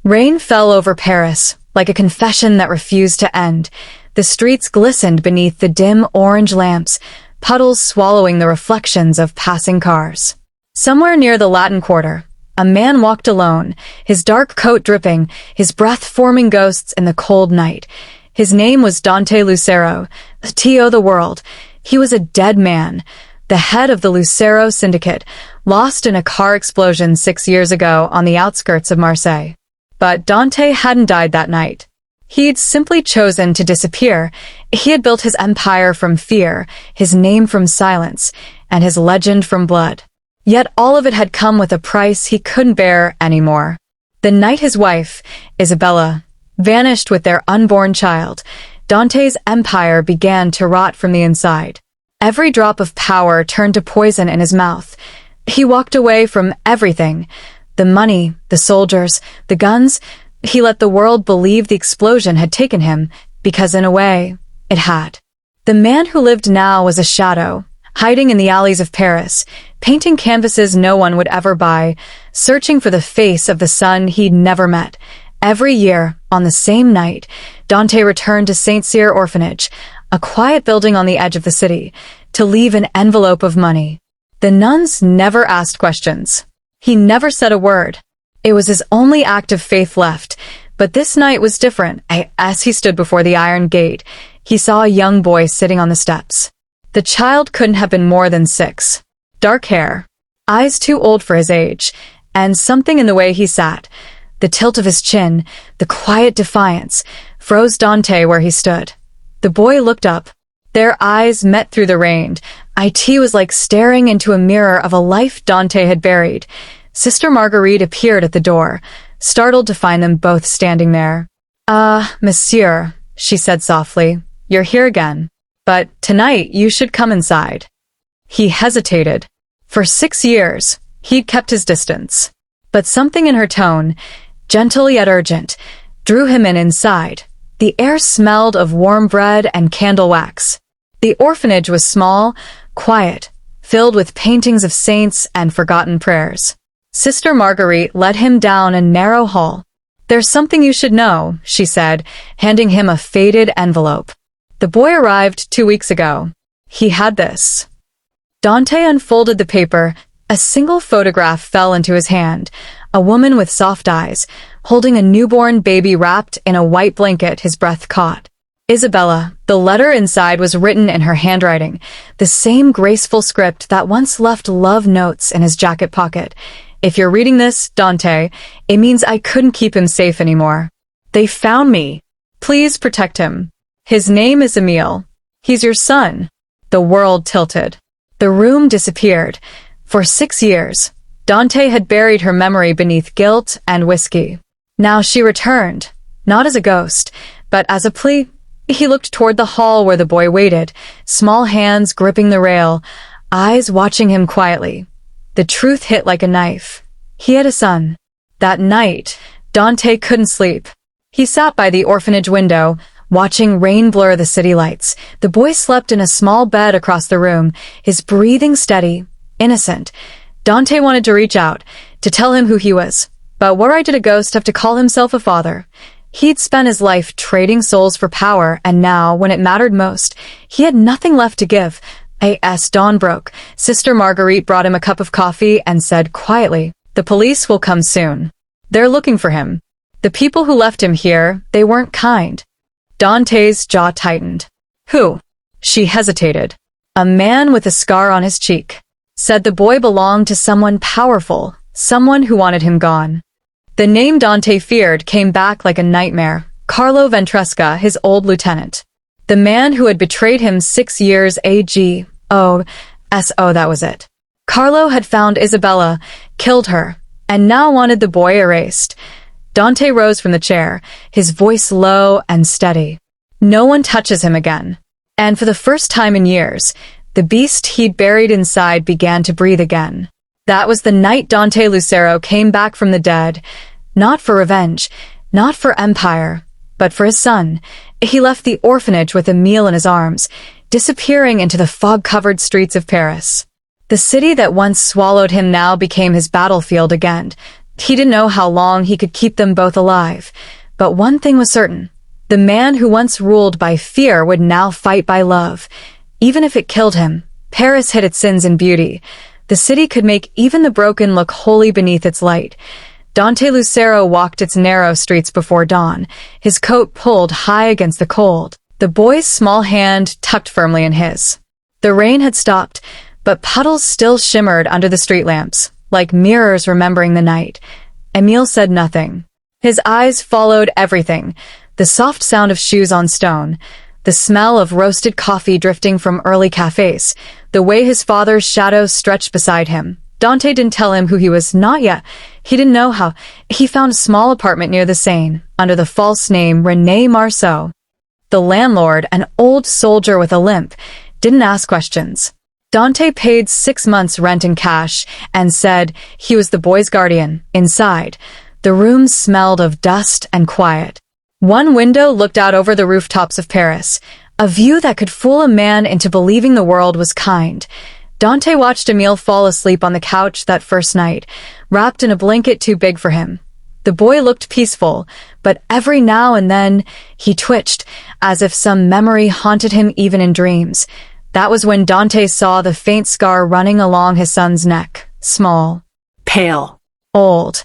Rain fell over Paris, like a confession that refused to end. The streets glistened beneath the dim orange lamps, puddles swallowing the reflections of passing cars. Somewhere near the Latin Quarter, a man walked alone, his dark coat dripping, his breath forming ghosts in the cold night. His name was Dante Lucero, T.O. the world. He was a dead man, the head of the Lucero syndicate, lost in a car explosion 6 years ago on the outskirts of Marseille. But Dante hadn't died that night. He'd simply chosen to disappear. He had built his empire from fear, his name from silence, and his legend from blood. Yet all of it had come with a price he couldn't bear anymore. The night his wife, Isabella, vanished with their unborn child, Dante's empire began to rot from the inside. Every drop of power turned to poison in his mouth. He walked away from everything. The money, the soldiers, the guns. He let the world believe the explosion had taken him, because in a way, it had. The man who lived now was a shadow, hiding in the alleys of Paris, painting canvases no one would ever buy, searching for the face of the son he'd never met. Every year, on the same night, Dante returned to St. Cyr Orphanage, a quiet building on the edge of the city, to leave an envelope of money. The nuns never asked questions. He never said a word. It was his only act of faith left, but this night was different. As he stood before the iron gate, he saw a young boy sitting on the steps. The child couldn't have been more than 6. Dark hair, eyes too old for his age, and something in the way he sat, the tilt of his chin, the quiet defiance, froze Dante where he stood. The boy looked up. Their eyes met through the rain. It was like staring into a mirror of a life Dante had buried. Sister Marguerite appeared at the door, startled to find them both standing there. Monsieur, she said softly, you're here again. But tonight you should come inside. He hesitated. For 6 years, he'd kept his distance. But something in her tone, gentle yet urgent, drew him inside. The air smelled of warm bread and candle wax. The orphanage was small, quiet, filled with paintings of saints and forgotten prayers. Sister Marguerite led him down a narrow hall. There's something you should know, she said, handing him a faded envelope. The boy arrived 2 weeks ago. He had this. Dante unfolded the paper. A single photograph fell into his hand. A woman with soft eyes, holding a newborn baby wrapped in a white blanket his breath caught. Isabella. The letter inside was written in her handwriting, the same graceful script that once left love notes in his jacket pocket. If you're reading this, Dante, it means I couldn't keep him safe anymore. They found me. Please protect him. His name is Emile. He's your son. The world tilted. The room disappeared. For 6 years, Dante had buried her memory beneath guilt and whiskey. Now she returned, not as a ghost, but as a plea. He looked toward the hall where the boy waited, small hands gripping the rail, eyes watching him quietly. The truth hit like a knife. He had a son. That night, Dante couldn't sleep. He sat by the orphanage window, watching rain blur the city lights. The boy slept in a small bed across the room, his breathing steady, innocent. Dante wanted to reach out, to tell him who he was. But why did a ghost have to call himself a father? He'd spent his life trading souls for power, and now, when it mattered most, he had nothing left to give. As dawn broke, Sister Marguerite brought him a cup of coffee and said quietly, "The police will come soon. They're looking for him. The people who left him here, they weren't kind." Dante's jaw tightened. "Who?" She hesitated. "A man with a scar on his cheek." Said the boy belonged to someone powerful, someone who wanted him gone. The name Dante feared came back like a nightmare. Carlo Ventresca, his old lieutenant. The man who had betrayed him 6 years ago. That was it. Carlo had found Isabella, killed her, and now wanted the boy erased. Dante rose from the chair, his voice low and steady. No one touches him again. And for the first time in years, the beast he'd buried inside began to breathe again. That was the night Dante Lucero came back from the dead, not for revenge, not for empire, but for his son. He left the orphanage with Emile in his arms, disappearing into the fog-covered streets of Paris. The city that once swallowed him now became his battlefield again. He didn't know how long he could keep them both alive, but one thing was certain. The man who once ruled by fear would now fight by love. Even if it killed him, Paris hid its sins in beauty. The city could make even the broken look holy beneath its light. Dante Lucero walked its narrow streets before dawn, his coat pulled high against the cold, the boy's small hand tucked firmly in his. The rain had stopped, but puddles still shimmered under the street lamps, like mirrors remembering the night. Emile said nothing. His eyes followed everything, the soft sound of shoes on stone, the smell of roasted coffee drifting from early cafes, the way his father's shadow stretched beside him. Dante didn't tell him who he was, not yet. He didn't know how. He found a small apartment near the Seine, under the false name René Marceau. The landlord, an old soldier with a limp, didn't ask questions. Dante paid 6 months' rent in cash and said he was the boy's guardian. Inside, the room smelled of dust and quiet. One window looked out over the rooftops of Paris, a view that could fool a man into believing the world was kind. Dante watched Emile fall asleep on the couch that first night, wrapped in a blanket too big for him. The boy looked peaceful, but every now and then he twitched, as if some memory haunted him even in dreams. That was when Dante saw the faint scar running along his son's neck, small, pale, old,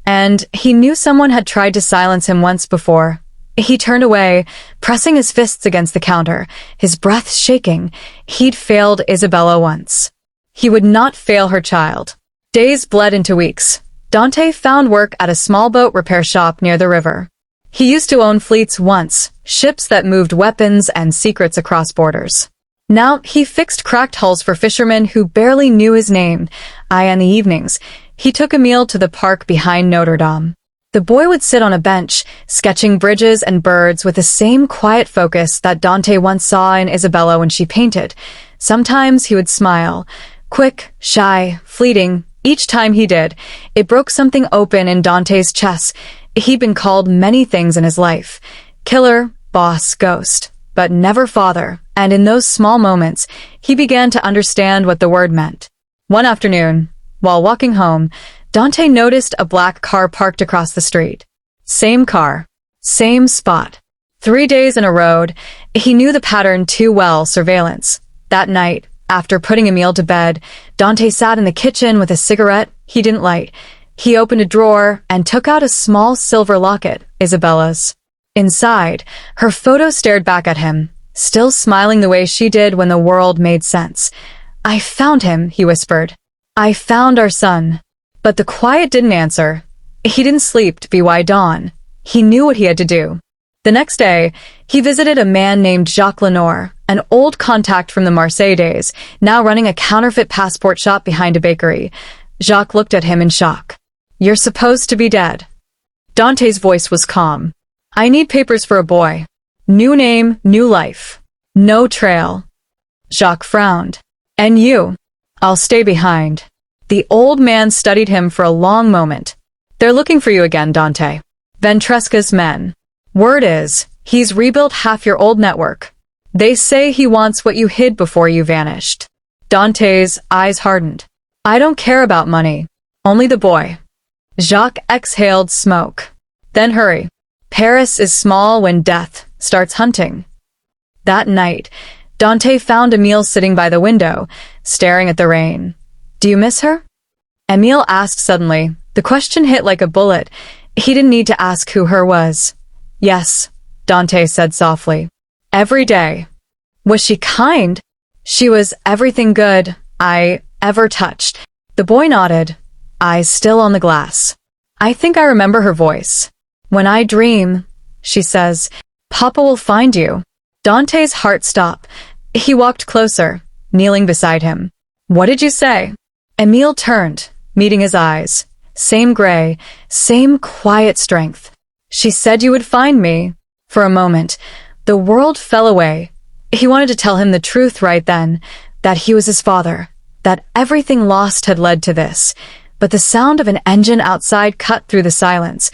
and he knew someone had tried to silence him once before. He turned away, pressing his fists against the counter, his breath shaking. He'd failed Isabella once. He would not fail her child. Days bled into weeks. Dante found work at a small boat repair shop near the river. He used to own fleets once, ships that moved weapons and secrets across borders. Now he fixed cracked hulls for fishermen who barely knew his name. In the evenings, he took Emile to the park behind Notre Dame. The boy would sit on a bench, sketching bridges and birds with the same quiet focus that Dante once saw in Isabella when she painted. Sometimes he would smile, quick, shy, fleeting. Each time he did, it broke something open in Dante's chest. He'd been called many things in his life: killer, boss, ghost, but never father, and in those small moments, he began to understand what the word meant. One afternoon, while walking home, Dante noticed a black car parked across the street. Same car, same spot. 3 days in a row, he knew the pattern too well: surveillance. That night, after putting Emile to bed, Dante sat in the kitchen with a cigarette he didn't light. He opened a drawer and took out a small silver locket, Isabella's. Inside, her photo stared back at him, still smiling the way she did when the world made sense. "I found him," he whispered. "I found our son." But the quiet didn't answer. He didn't sleep to BY dawn. He knew what he had to do. The next day, he visited a man named Jacques Lenoir, an old contact from the Marseille days, now running a counterfeit passport shop behind a bakery. Jacques looked at him in shock. "You're supposed to be dead." Dante's voice was calm. "I need papers for a boy. New name, new life. No trail." Jacques frowned. "And you?" "I'll stay behind." The old man studied him for a long moment. "They're looking for you again, Dante. Ventresca's men. Word is, he's rebuilt half your old network. They say he wants what you hid before you vanished." Dante's eyes hardened. "I don't care about money. Only the boy." Jacques exhaled smoke. "Then hurry. Paris is small when death starts hunting." That night, Dante found Emile sitting by the window, staring at the rain. "Do you miss her?" Emile asked suddenly. The question hit like a bullet. He didn't need to ask who her was. "Yes," Dante said softly. "Every day." "Was she kind?" "She was everything good I ever touched." The boy nodded, eyes still on the glass. "I think I remember her voice. When I dream, she says, Papa will find you." Dante's heart stopped. He walked closer, kneeling beside him. "What did you say?" Emile turned, meeting his eyes. Same gray, same quiet strength. "She said you would find me." For a moment, the world fell away. He wanted to tell him the truth right then, that he was his father, that everything lost had led to this. But the sound of an engine outside cut through the silence.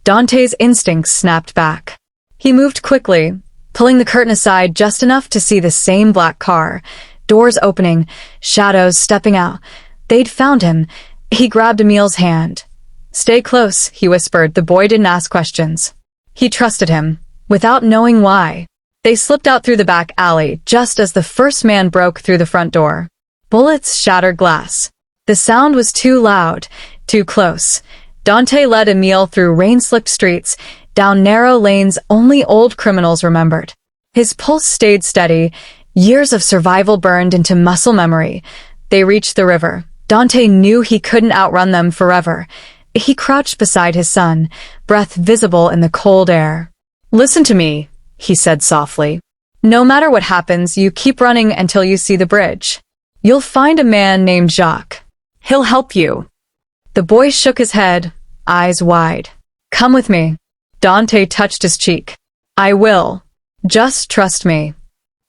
Dante's instincts snapped back. He moved quickly, pulling the curtain aside just enough to see the same black car. Doors opening, shadows stepping out. They'd found him. He grabbed Emile's hand. Stay close, he whispered. The boy didn't ask questions. He trusted him, without knowing why. They slipped out through the back alley just as the first man broke through the front door. Bullets shattered glass. The sound was too loud, too close. Dante led Emile through rain-slicked streets, down narrow lanes only old criminals remembered. His pulse stayed steady. Years of survival burned into muscle memory. They reached the river. Dante knew he couldn't outrun them forever. He crouched beside his son, breath visible in the cold air. Listen to me, he said softly. No matter what happens, you keep running until you see the bridge. You'll find a man named Jacques. He'll help you. The boy shook his head, eyes wide. Come with me. Dante touched his cheek. I will. Just trust me.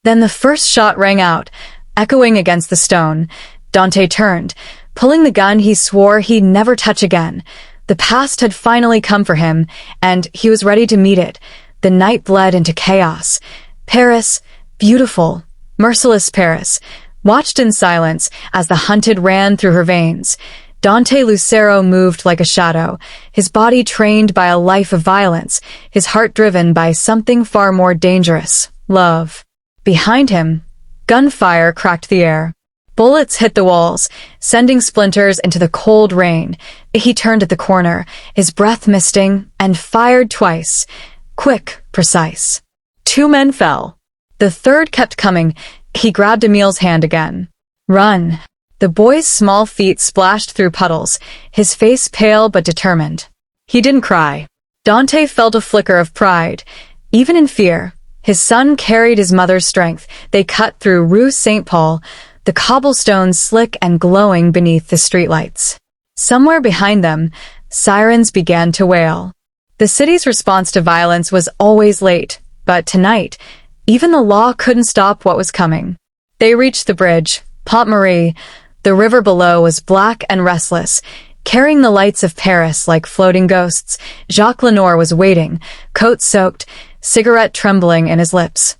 Then the first shot rang out, echoing against the stone. Dante turned, pulling the gun he swore he'd never touch again. The past had finally come for him, and he was ready to meet it. The night bled into chaos. Paris, beautiful, merciless Paris, watched in silence as the hunted ran through her veins. Dante Lucero moved like a shadow, his body trained by a life of violence, his heart driven by something far more dangerous, love. Behind him, gunfire cracked the air. Bullets hit the walls, sending splinters into the cold rain. He turned at the corner, his breath misting, and fired twice. Quick, precise. 2 men fell. The third kept coming. He grabbed Emile's hand again. Run. The boy's small feet splashed through puddles, his face pale but determined. He didn't cry. Dante felt a flicker of pride. Even in fear, his son carried his mother's strength. They cut through Rue St. Paul, the cobblestones slick and glowing beneath the streetlights. Somewhere behind them, sirens began to wail. The city's response to violence was always late, but tonight, even the law couldn't stop what was coming. They reached the bridge, Pont Marie. The river below was black and restless, carrying the lights of Paris like floating ghosts. Jacques Lenoir was waiting, coat soaked, cigarette trembling in his lips.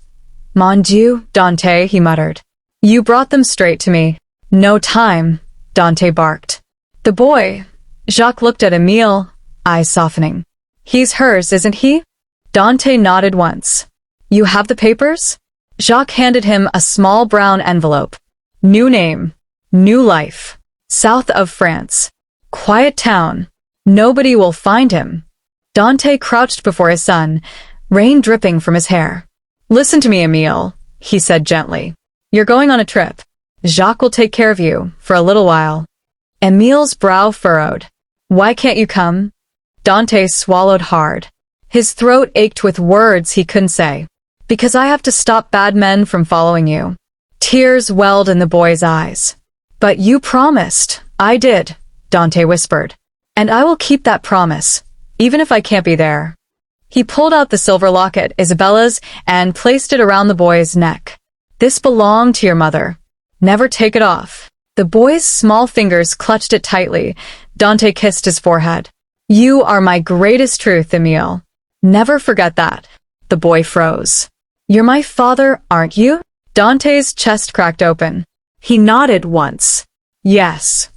Mon Dieu, Dante, he muttered. You brought them straight to me. No time, Dante barked. The boy. Jacques looked at Emile, eyes softening. He's hers, isn't he? Dante nodded once. You have the papers? Jacques handed him a small brown envelope. New name. New life. South of France. Quiet town. Nobody will find him. Dante crouched before his son, rain dripping from his hair. Listen to me, Emile, he said gently. You're going on a trip. Jacques will take care of you, for a little while. Emile's brow furrowed. Why can't you come? Dante swallowed hard. His throat ached with words he couldn't say. Because I have to stop bad men from following you. Tears welled in the boy's eyes. But you promised. I did, Dante whispered. And I will keep that promise, even if I can't be there. He pulled out the silver locket, Isabella's, and placed it around the boy's neck. This belonged to your mother. Never take it off. The boy's small fingers clutched it tightly. Dante kissed his forehead. You are my greatest truth, Emile. Never forget that. The boy froze. You're my father, aren't you? Dante's chest cracked open. He nodded once. Yes.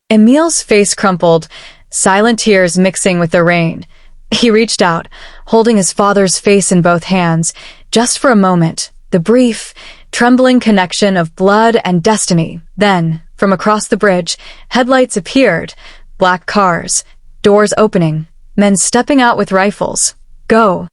Emile's face crumpled, silent tears mixing with the rain. He reached out, holding his father's face in both hands, just for a moment, the brief, trembling connection of blood and destiny. Then, from across the bridge, headlights appeared, black cars, doors opening, men stepping out with rifles. Go!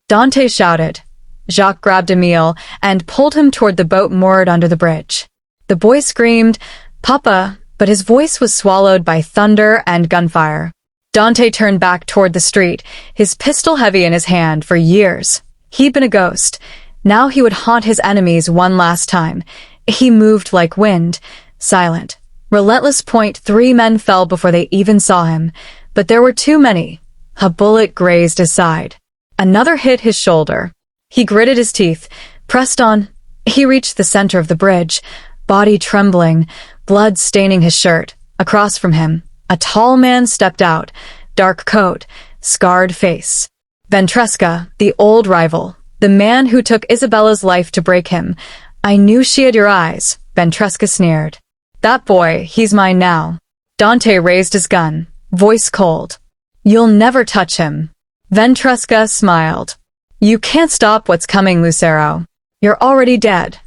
Dante shouted. Jacques grabbed Emile and pulled him toward the boat moored under the bridge. The boy screamed, Papa, but his voice was swallowed by thunder and gunfire. Dante turned back toward the street, his pistol heavy in his hand. For years, he'd been a ghost. Now he would haunt his enemies one last time. He moved like wind, silent. Relentless point. 3 men fell before they even saw him, but there were too many. A bullet grazed his side. Another hit his shoulder. He gritted his teeth, pressed on. He reached the center of the bridge, body trembling, blood staining his shirt. Across from him, a tall man stepped out, dark coat, scarred face. Ventresca, the old rival, the man who took Isabella's life to break him. I knew she had your eyes, Ventresca sneered. That boy, he's mine now. Dante raised his gun, voice cold. You'll never touch him. Ventresca smiled. You can't stop what's coming, Lucero. You're already dead.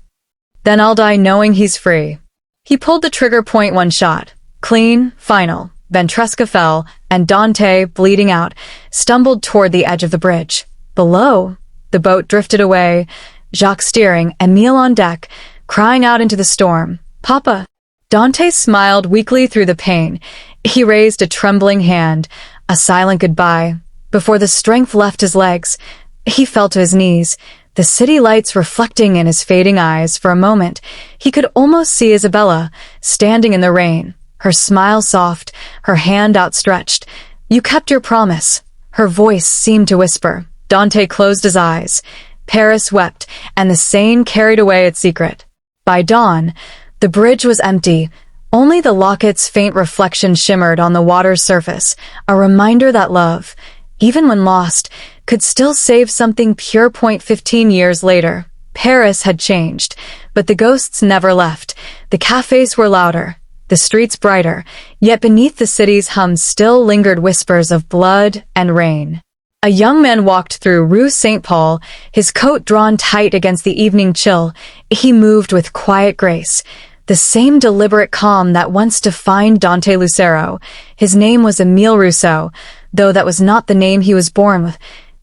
Then I'll die knowing he's free. He pulled the trigger point one shot. Clean, final. Ventresca fell, and Dante, bleeding out, stumbled toward the edge of the bridge. Below, the boat drifted away, Jacques steering, Emile on deck, crying out into the storm, Papa! Dante smiled weakly through the pain. He raised a trembling hand, a silent goodbye. Before the strength left his legs, he fell to his knees, the city lights reflecting in his fading eyes. For a moment, he could almost see Isabella, standing in the rain, her smile soft, her hand outstretched. You kept your promise. Her voice seemed to whisper. Dante closed his eyes. Paris wept, and the Seine carried away its secret. By dawn, the bridge was empty. Only the locket's faint reflection shimmered on the water's surface, a reminder that love, even when lost, could still save something pure. 15 years later, Paris had changed, but the ghosts never left. The cafes were louder, the streets brighter, yet beneath the city's hum still lingered whispers of blood and rain. A young man walked through Rue St. Paul, his coat drawn tight against the evening chill. He moved with quiet grace, the same deliberate calm that once defined Dante Lucero. His name was Emile Rousseau, though that was not the name he was born with.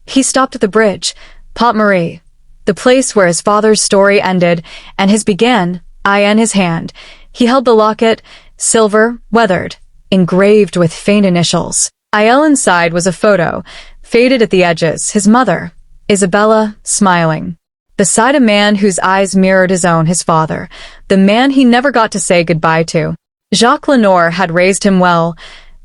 He stopped at the bridge, Pont Marie, the place where his father's story ended, and his began, in his hand. He held the locket, silver, weathered, engraved with faint initials. Inside was a photo, faded at the edges, his mother, Isabella, smiling. Beside a man whose eyes mirrored his own, his father, the man he never got to say goodbye to. Jacques Lenoir had raised him well,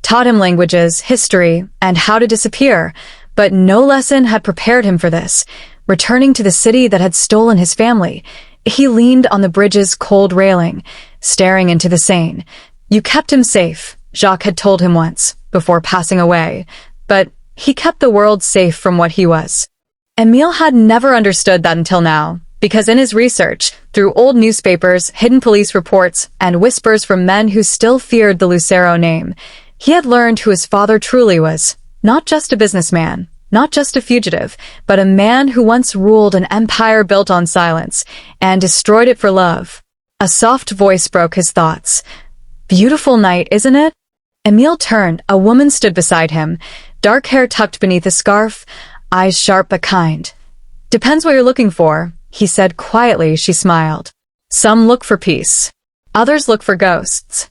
taught him languages, history, and how to disappear, but no lesson had prepared him for this. Returning to the city that had stolen his family, he leaned on the bridge's cold railing, staring into the Seine. You kept him safe, Jacques had told him once, before passing away, but he kept the world safe from what he was. Emile had never understood that until now, because in his research, through old newspapers, hidden police reports, and whispers from men who still feared the Lucero name, he had learned who his father truly was. Not just a businessman, not just a fugitive, but a man who once ruled an empire built on silence, and destroyed it for love. A soft voice broke his thoughts. Beautiful night, isn't it? Emile turned. A woman stood beside him, dark hair tucked beneath a scarf, eyes sharp but kind. Depends what you're looking for, he said quietly. She smiled. Some look for peace. Others look for ghosts.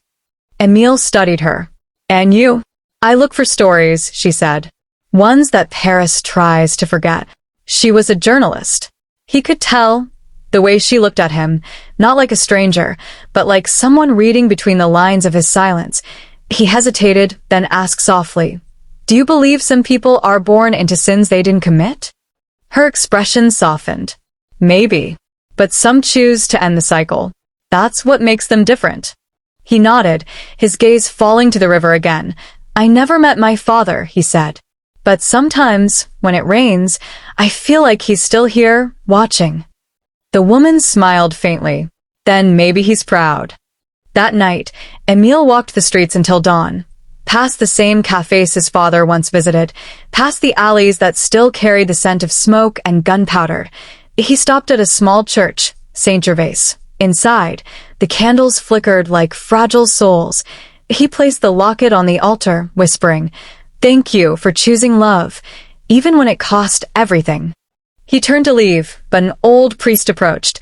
Emile studied her. And you? I look for stories, she said. Ones that Paris tries to forget. She was a journalist. He could tell, the way she looked at him, not like a stranger, but like someone reading between the lines of his silence. He hesitated, then asked softly, Do you believe some people are born into sins they didn't commit? Her expression softened. Maybe. But some choose to end the cycle. That's what makes them different. He nodded, his gaze falling to the river again. I never met my father, he said. But sometimes, when it rains, I feel like he's still here, watching. The woman smiled faintly. Then maybe he's proud. That night, Emile walked the streets until dawn. Past the same cafes his father once visited, past the alleys that still carried the scent of smoke and gunpowder. He stopped at a small church, Saint Gervais. Inside, the candles flickered like fragile souls. He placed the locket on the altar, whispering, Thank you for choosing love, even when it cost everything. He turned to leave, but an old priest approached.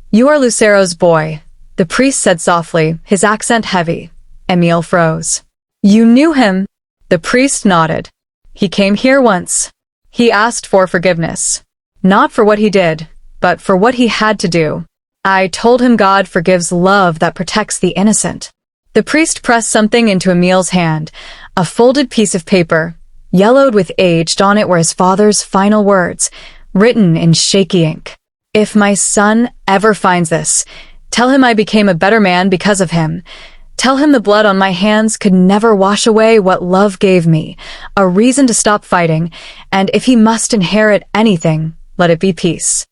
You are Lucero's boy, the priest said softly, his accent heavy. Emile froze. You knew him? The priest nodded. He came here once. He asked for forgiveness. Not for what he did, but for what he had to do. I told him God forgives love that protects the innocent. The priest pressed something into Emile's hand, a folded piece of paper, yellowed with age. On it were his father's final words, written in shaky ink. If my son ever finds this, tell him I became a better man because of him. Tell him the blood on my hands could never wash away what love gave me, a reason to stop fighting, and if he must inherit anything, let it be peace.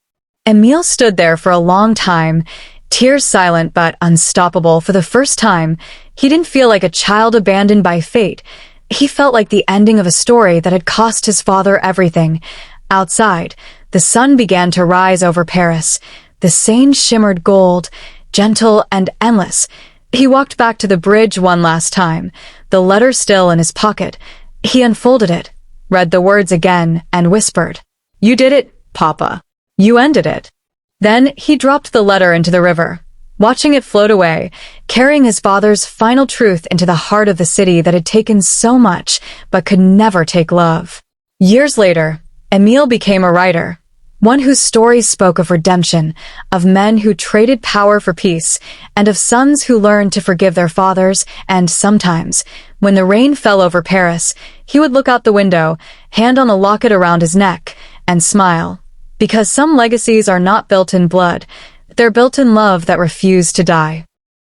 Emile stood there for a long time, tears silent but unstoppable. For the first time, he didn't feel like a child abandoned by fate. He felt like the ending of a story that had cost his father everything. Outside, the sun began to rise over Paris. The Seine shimmered gold, gentle and endless. He walked back to the bridge one last time, the letter still in his pocket. He unfolded it, read the words again, and whispered, "You did it, Papa. You ended it." Then he dropped the letter into the river, watching it float away, carrying his father's final truth into the heart of the city that had taken so much but could never take love. Years later, Emile became a writer, one whose stories spoke of redemption, of men who traded power for peace, and of sons who learned to forgive their fathers. And sometimes, when the rain fell over Paris, he would look out the window, hand on a locket around his neck, and smile. Because some legacies are not built in blood, they're built in love that refused to die.